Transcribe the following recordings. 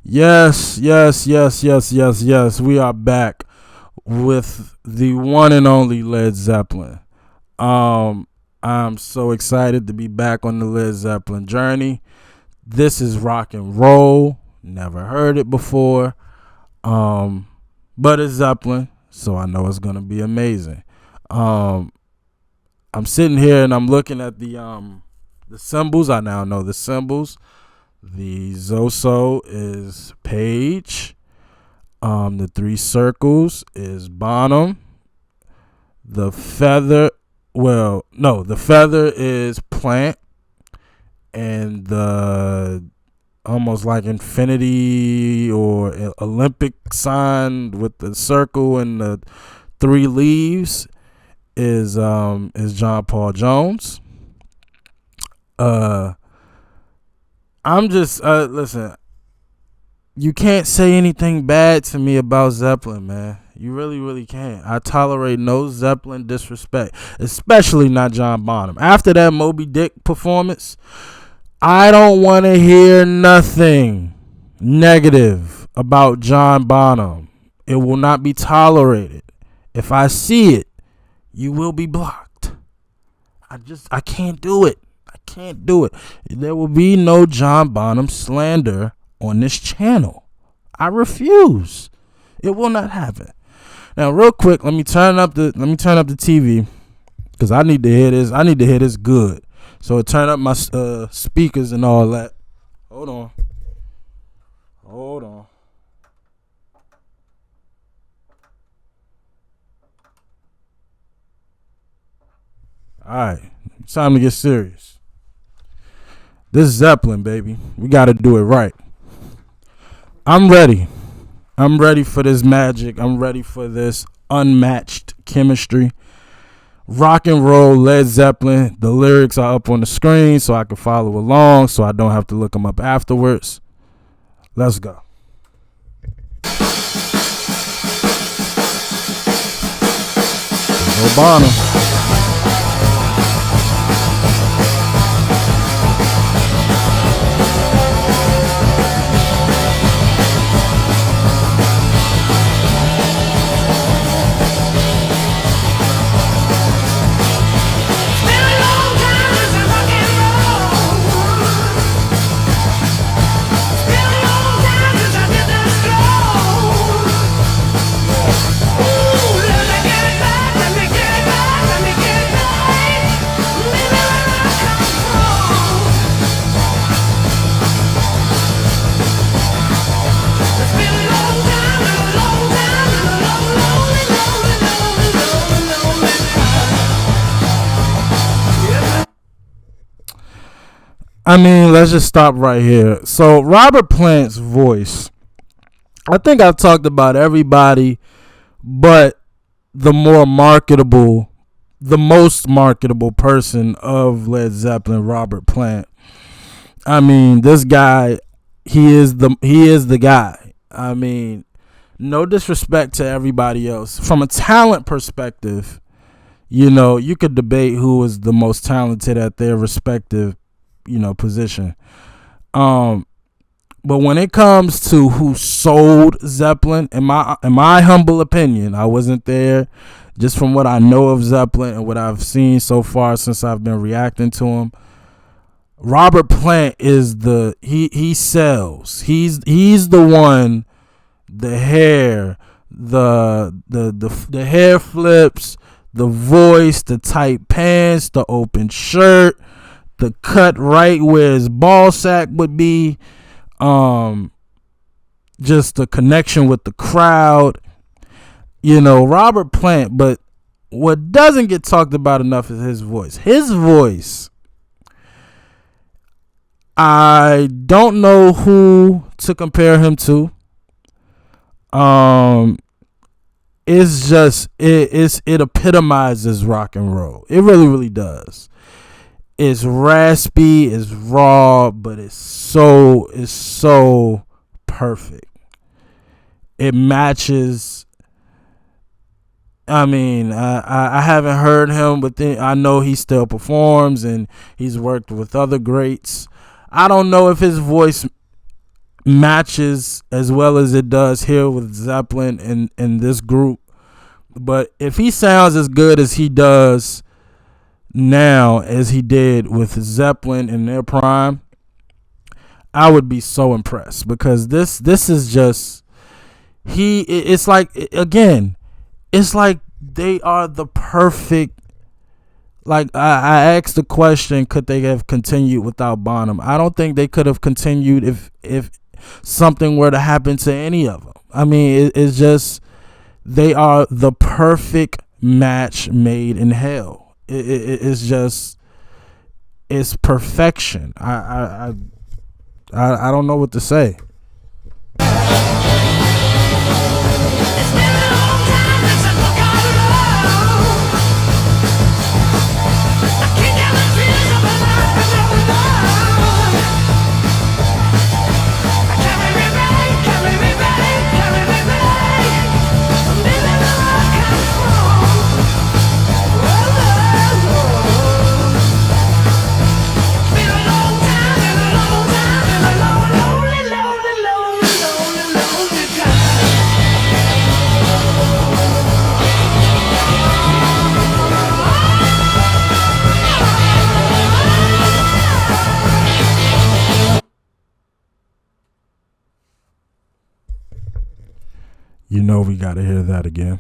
Yes, yes, yes, yes, yes, yes. We are back with the one and only Led Zeppelin. Um, I'm so excited to be back on the Led Zeppelin journey. This is rock and roll. Never heard it before. Um, but it's Zeppelin, so I know it's gonna be amazing. Um, I'm sitting here and I'm looking at the symbols. I now know the symbols. The Zoso is Page. The three circles is Bonham. The feather, well, no, the feather is Plant, and the almost like infinity or Olympic sign with the circle and the three leaves is John Paul Jones. Uh, I'm just listen. You can't say anything bad to me about Zeppelin, man. You really, really can't. I tolerate no Zeppelin disrespect, especially not John Bonham. After that Moby Dick performance, I don't want to hear nothing negative about John Bonham. It will not be tolerated. If I see it, you will be blocked. I can't do it. I can't do it. There will be no John Bonham slander on this channel. I refuse. It will not happen. Now, real quick, let me turn up the TV because I need to hear this. I need to hear this good. So turn up my speakers and all that. Hold on. All right, it's time to get serious. This is Zeppelin, baby. We got to do it right. I'm ready. I'm ready for this magic. I'm ready for this unmatched chemistry. Rock and roll, Led Zeppelin. The lyrics are up on the screen so I can follow along so I don't have to look them up afterwards. Let's go. There's Obama. I mean, let's just stop right here. So, Robert Plant's voice, I think I've talked about everybody but the most marketable person of Led Zeppelin, Robert Plant. I mean, this guy, he is the guy. I mean, no disrespect to everybody else. From a talent perspective, you could debate who is the most talented at their respective position. But when it comes to who sold Zeppelin, in my humble opinion, I wasn't there. Just from what I know of Zeppelin and what I've seen so far since I've been reacting to him, Robert Plant is he sells. He's the one. The hair, the hair flips, the voice, the tight pants, the open shirt, the cut right where his ball sack would be, just the connection with the crowd. Robert Plant, but what doesn't get talked about enough is his voice. His voice, I don't know who to compare him to. It's just it epitomizes rock and roll. It really, really does. It's raspy, it's raw, but it's so perfect. It matches. I mean, I haven't heard him, but I know he still performs and he's worked with other greats. I don't know if his voice matches as well as it does here with Zeppelin and this group. But if he sounds as good as he does now as he did with Zeppelin in their prime, I would be so impressed, because this is just it's like, again, it's like they are the perfect, like I asked the question, could they have continued without Bonham? I don't think they could have continued if something were to happen to any of them. I mean, it's just, they are the perfect match made in hell. It's just, it's perfection. I don't know what to say. You know we got to hear that again.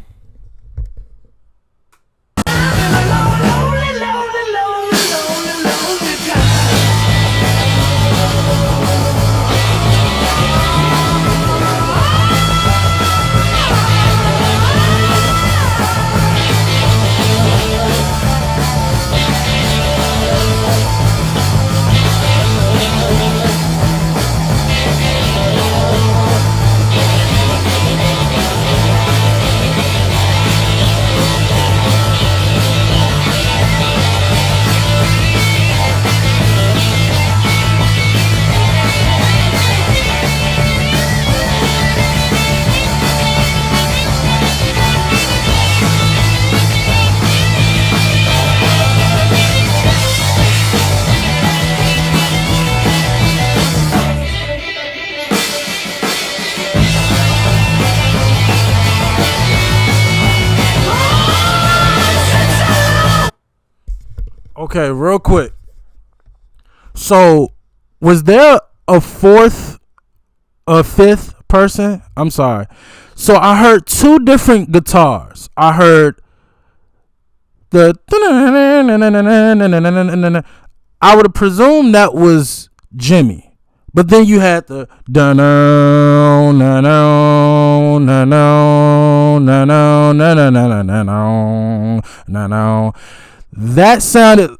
Okay, real quick. So, was there a fifth person? I'm sorry. So, I heard two different guitars. I heard the, I would have presumed that was Jimmy. But then you had the that sounded,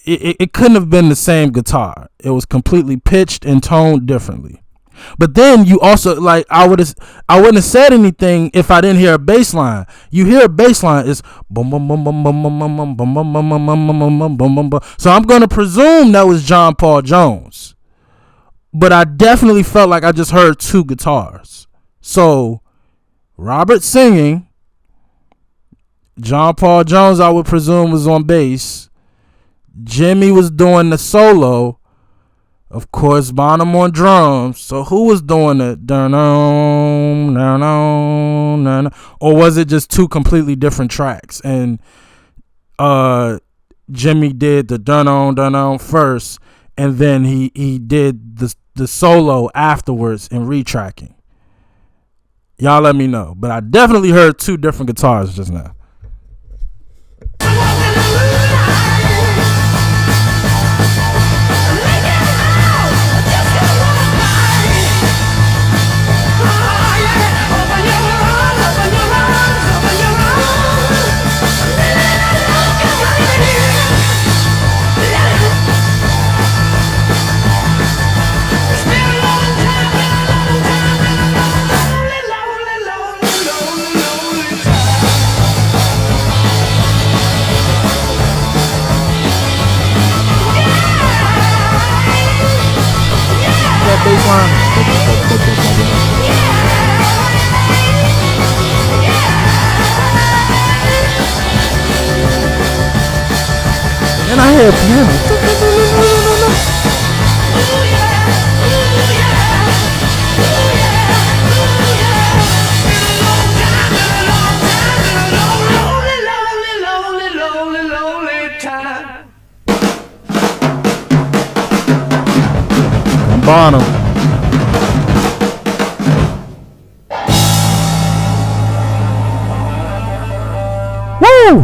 it couldn't have been the same guitar. It was completely pitched and toned differently. But then you also, like, I wouldn't have said anything if I didn't hear a bass line. You hear a bass line, it's boom boom boom boom boom boom boom boom boom boom boom boom boom boom boom. So I'm gonna presume that was John Paul Jones. But I definitely felt like I just heard two guitars. So Robert singing, John Paul Jones, I would presume, was on bass. Jimmy was doing the solo. Of course, Bonham on drums. So who was doing it? Or was it just two completely different tracks? And Jimmy did the dun-on first, and then he did the solo afterwards in retracking. Y'all let me know. But I definitely heard two different guitars just now. And I hear piano. Bonham. Woo!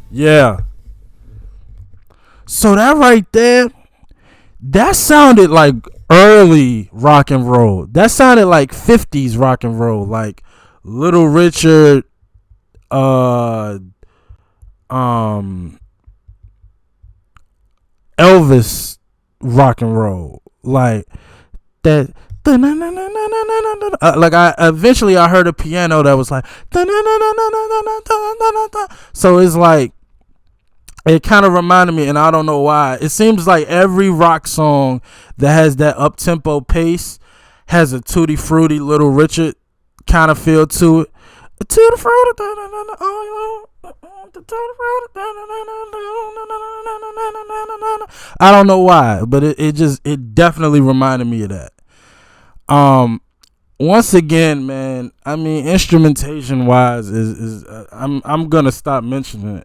Yeah. So that right there, that sounded like early rock and roll. That sounded like 50's rock and roll, like Little Richard, Elvis rock and roll, like that. Like I eventually I heard a piano that was like, so it's like it kind of reminded me, and I don't know why. It seems like every rock song that has that up tempo pace has a tutti frutti Little Richard kind of feel to it. Tutti frutti, I don't know why, but it definitely reminded me of that. Once again, man, I mean, instrumentation wise is I'm gonna stop mentioning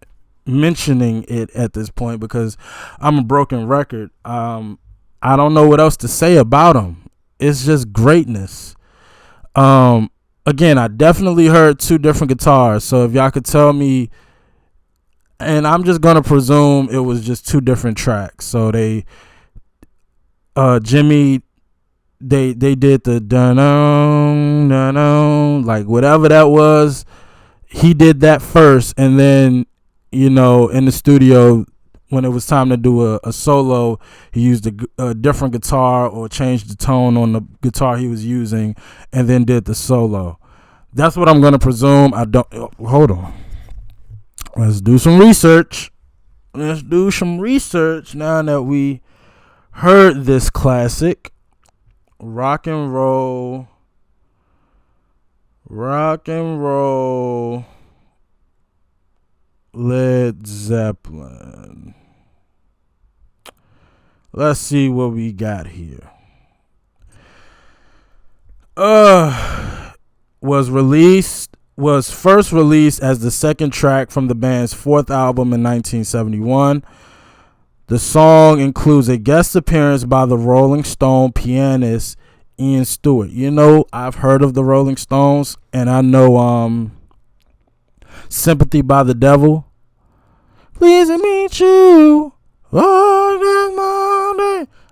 it at this point because I'm a broken record. I don't know what else to say about them. It's just greatness. Again, I definitely heard two different guitars. So if y'all could tell me, and I'm just gonna presume it was just two different tracks. So they, Jimmy, they did the dun like whatever that was. He did that first, and then in the studio when it was time to do a solo, he used a different guitar or changed the tone on the guitar he was using, and then did the solo. That's what I'm gonna presume. I don't. Hold on. Let's do some research. Now that we heard this classic rock and roll. Led Zeppelin. Let's see what we got here. Was first released as the second track from the band's fourth album in 1971. The song includes a guest appearance by the Rolling Stone pianist Ian Stewart. I've heard of the Rolling Stones, and I know Sympathy by the Devil. Please meet you.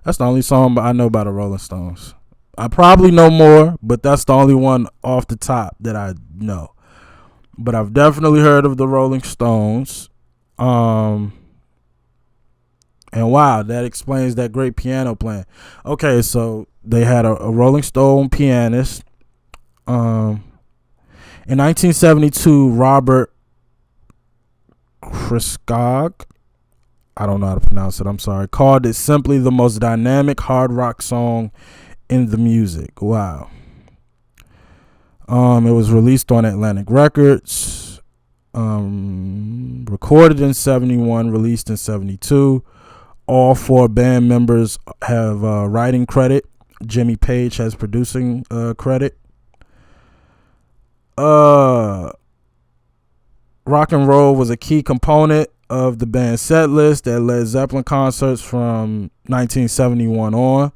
That's the only song I know by the Rolling Stones. I probably know more, but that's the only one off the top that I know. But I've definitely heard of the Rolling Stones. And wow, that explains that great piano playing. Okay, so they had a Rolling Stone pianist. In 1972, Robert Christgau, I don't know how to pronounce it, I'm sorry, called it simply the most dynamic hard rock song in the music. Wow. It was released on Atlantic Records. Recorded in 71, released in 72. All four band members have writing credit. Jimmy Page has producing credit. Rock and roll was a key component of the band's set list at Led Zeppelin concerts from 1971 on.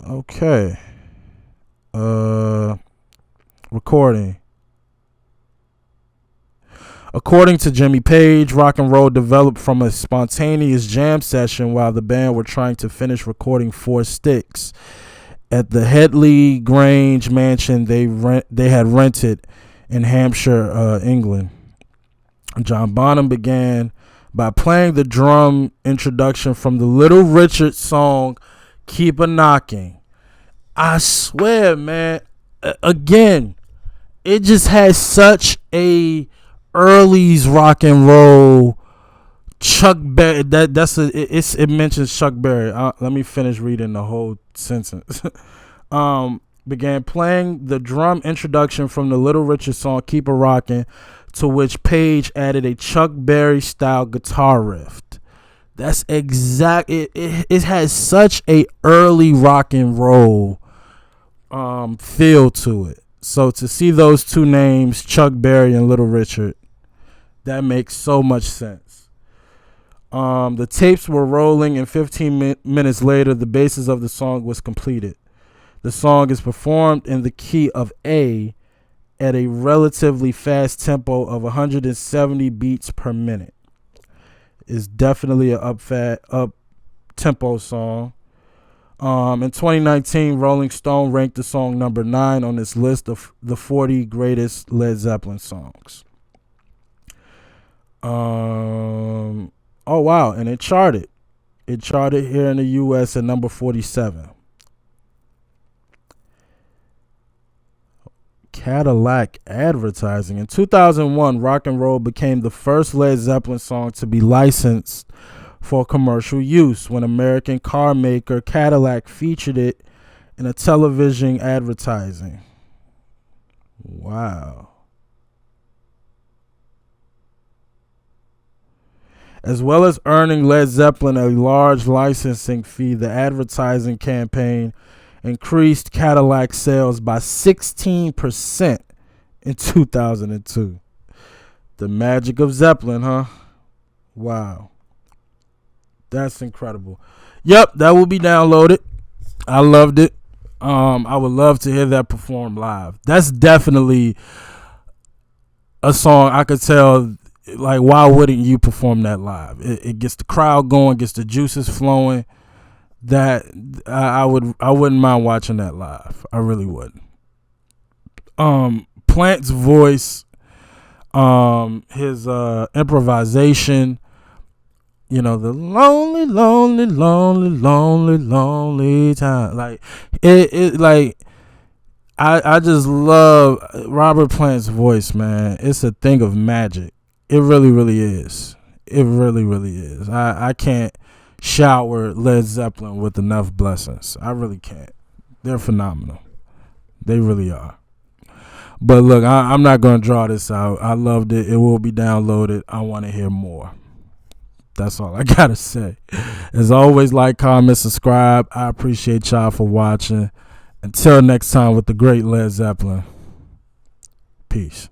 Okay. Recording. According to Jimmy Page, rock and roll developed from a spontaneous jam session while the band were trying to finish recording Four Sticks at the Headley Grange mansion they had rented in Hampshire, England. John Bonham began by playing the drum introduction from the Little Richard song Keep a Knocking. I swear, man, again, it just has such a early's rock and roll Chuck Berry. It mentions Chuck Berry. Let me finish reading the whole sentence. Began playing the drum introduction from the Little Richard song Keep a Rockin', to which Page added a Chuck Berry style guitar riff. That's exact. It has such a early rock and roll feel to it. So to see those two names, Chuck Berry and Little Richard, that makes so much sense. The tapes were rolling, and 15 minutes later, the basis of the song was completed. The song is performed in the key of A at a relatively fast tempo of 170 beats per minute. It's definitely an up tempo song. In 2019, Rolling Stone ranked the song number 9 on its list of the 40 greatest Led Zeppelin songs. Oh wow, and it charted. It charted here in the U.S. at number 47. Cadillac advertising. In 2001, Rock and Roll became the first Led Zeppelin song to be licensed for commercial use when American car maker Cadillac featured it in a television advertising. Wow. As well as earning Led Zeppelin a large licensing fee, the advertising campaign increased Cadillac sales by 16% in 2002. The magic of Zeppelin, huh? Wow. That's incredible. Yep, that will be downloaded. I loved it. I would love to hear that performed live. That's definitely a song I could tell, like, why wouldn't you perform that live? It gets the crowd going, gets the juices flowing. That I wouldn't mind watching that live. I really would. Plant's voice, his improvisation, the lonely, lonely, lonely, lonely, lonely time. Like it like I just love Robert Plant's voice, man. It's a thing of magic. It really, really is. It really, really is. I can't shower Led Zeppelin with enough blessings. I really can't. They're phenomenal. They really are. But look, I'm not going to draw this out. I loved it. It will be downloaded. I want to hear more. That's all I got to say. As always, like, comment, subscribe. I appreciate y'all for watching. Until next time with the great Led Zeppelin. Peace.